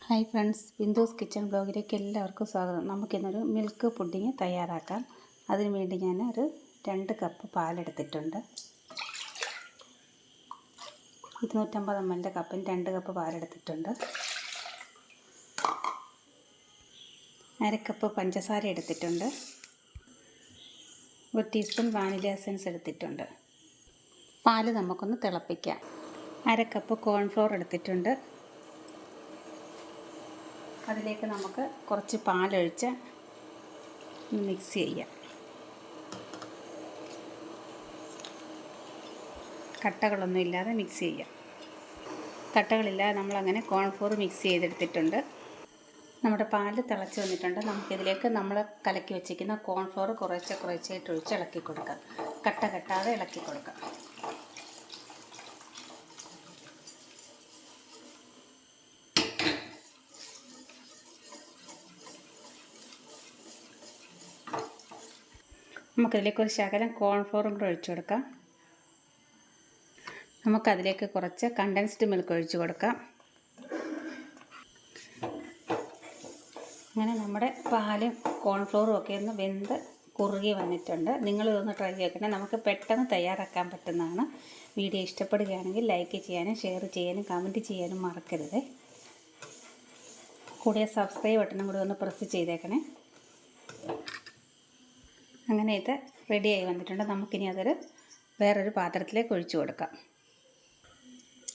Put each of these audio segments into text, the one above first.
Hi friends, ബിന്ദുസ് kitchen ബ്ലോഗിലേക്ക് എല്ലാവർക്കും സ്വാഗതം. നമുക്കിന്നൊരു മിൽക്ക് പുഡിങ് തയ്യാറാക്കാം. അതിനു വേണ്ടി ഞാൻ ഒരു 2 കപ്പ് പാലെടുത്തിട്ടുണ്ട്. 250 ml കപ്പിന് 2 കപ്പ് പാലെടുത്തിട്ടുണ്ട്. 1/2 കപ്പ് പഞ്ചസാര എടുത്തിട്ടുണ്ട്. 1 ടീസ്പൂൺ വാനില എസൻസ് എടുത്തിട്ടുണ്ട്. പാല് നമുക്കൊന്ന് തിളപ്പിക്കാം. 1/2 കപ്പ് കോൺഫ്ലോർ എടുത്തിട്ടുണ്ട്. അതിലേക്ക് നമുക്ക് കുറച്ച് പാലൊഴിച്ച് മിക്സ് ചെയ്യാം. കട്ടകളൊന്നും ഇല്ലാതെ മിക്സ് ചെയ്യാം. കട്ടകളില്ലാതെ നമ്മളങ്ങനെ കോൺഫ്ലോർ മിക്സ് ചെയ്തെടുത്തിട്ടുണ്ട്. നമ്മുടെ പാല് തിളച്ച് വന്നിട്ടുണ്ട്. നമുക്കിതിലേക്ക് നമ്മൾ കലക്കി വെച്ചിരിക്കുന്ന കോൺഫ്ലോർ കുറേശ്ശായിട്ട് ഒഴിച്ച് ഇളക്കി കൊടുക്കാം. കട്ട കെട്ടാതെ ഇളക്കി കൊടുക്കാം. നമുക്കതിലേക്ക് ഒരു ശകലം കോൺഫ്ലോറും കൂടെ ഒഴിച്ചു കൊടുക്കാം. നമുക്കതിലേക്ക് കുറച്ച് കണ്ടൻസ്ഡ് മിൽക്ക് ഒഴിച്ചു കൊടുക്കാം. അങ്ങനെ നമ്മുടെ പാലും കോൺഫ്ലോറും ഒക്കെ ഒന്ന് വെന്ത് കുറുകി വന്നിട്ടുണ്ട്. നിങ്ങളിതൊന്ന് ട്രൈ ചെയ്യണേ. നമുക്ക് പെട്ടെന്ന് തയ്യാറാക്കാൻ പറ്റുന്നതാണ്. വീഡിയോ ഇഷ്ടപ്പെടുകയാണെങ്കിൽ ലൈക്ക് ചെയ്യാനും ഷെയർ ചെയ്യാനും കമൻറ്റ് ചെയ്യാനും മറക്കരുത്. കൂടെ സബ്സ്ക്രൈബ് ബട്ടണും കൂടി ഒന്ന് പ്രസ് ചെയ്തേക്കണേ. അങ്ങനെ ഇത് റെഡിയായി വന്നിട്ടുണ്ട്. നമുക്കിനി അതൊരു വേറൊരു പാത്രത്തിലേക്ക് ഒഴിച്ചു കൊടുക്കാം.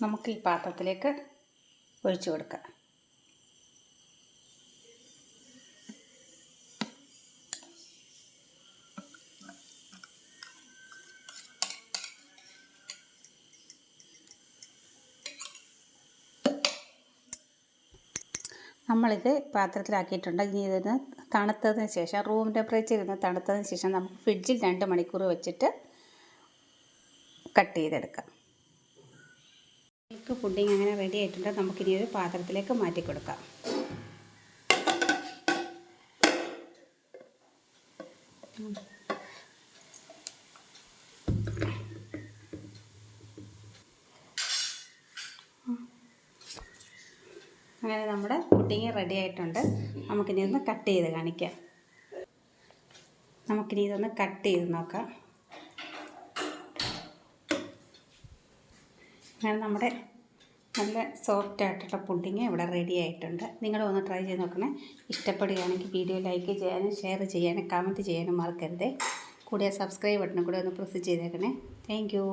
നമുക്ക് ഈ പാത്രത്തിലേക്ക് ഒഴിച്ചു കൊടുക്കാം. നമ്മളിത് പാത്രത്തിലാക്കിയിട്ടുണ്ട്. ഇനി ഇതിന് തണുത്തതിന് ശേഷം റൂം ടെമ്പറേച്ചർ ഇരുന്ന് തണുത്തതിന് ശേഷം നമുക്ക് ഫ്രിഡ്ജിൽ 2 മണിക്കൂർ വെച്ചിട്ട് കട്ട് ചെയ്തെടുക്കാം. മിൽക്ക് പുഡിങ് അങ്ങനെ റെഡി ആയിട്ടുണ്ട്. നമുക്കിനി ഒരു പാത്രത്തിലേക്ക് മാറ്റി കൊടുക്കാം. അങ്ങനെ നമ്മുടെ പുഡിങ് റെഡി ആയിട്ടുണ്ട്. നമുക്കിനി ഒന്ന് കട്ട് ചെയ്ത് കാണിക്കാം. നമുക്കിനി ഇതൊന്ന് കട്ട് ചെയ്ത് നോക്കാം. അങ്ങനെ നമ്മുടെ നല്ല സോഫ്റ്റ് ആയിട്ടുള്ള പുഡിങ് ഇവിടെ റെഡി ആയിട്ടുണ്ട്. നിങ്ങളൊന്ന് ട്രൈ ചെയ്ത് നോക്കണേ. ഇഷ്ടപ്പെടുകയാണെങ്കിൽ വീഡിയോ ലൈക്ക് ചെയ്യാനും ഷെയർ ചെയ്യാനും കമൻറ്റ് ചെയ്യാനും മറക്കരുത്. കൂടെ സബ്സ്ക്രൈബ് ബട്ടണും കൂടെ ഒന്ന് പ്രസ് ചെയ്തേക്കണേ. Thank you.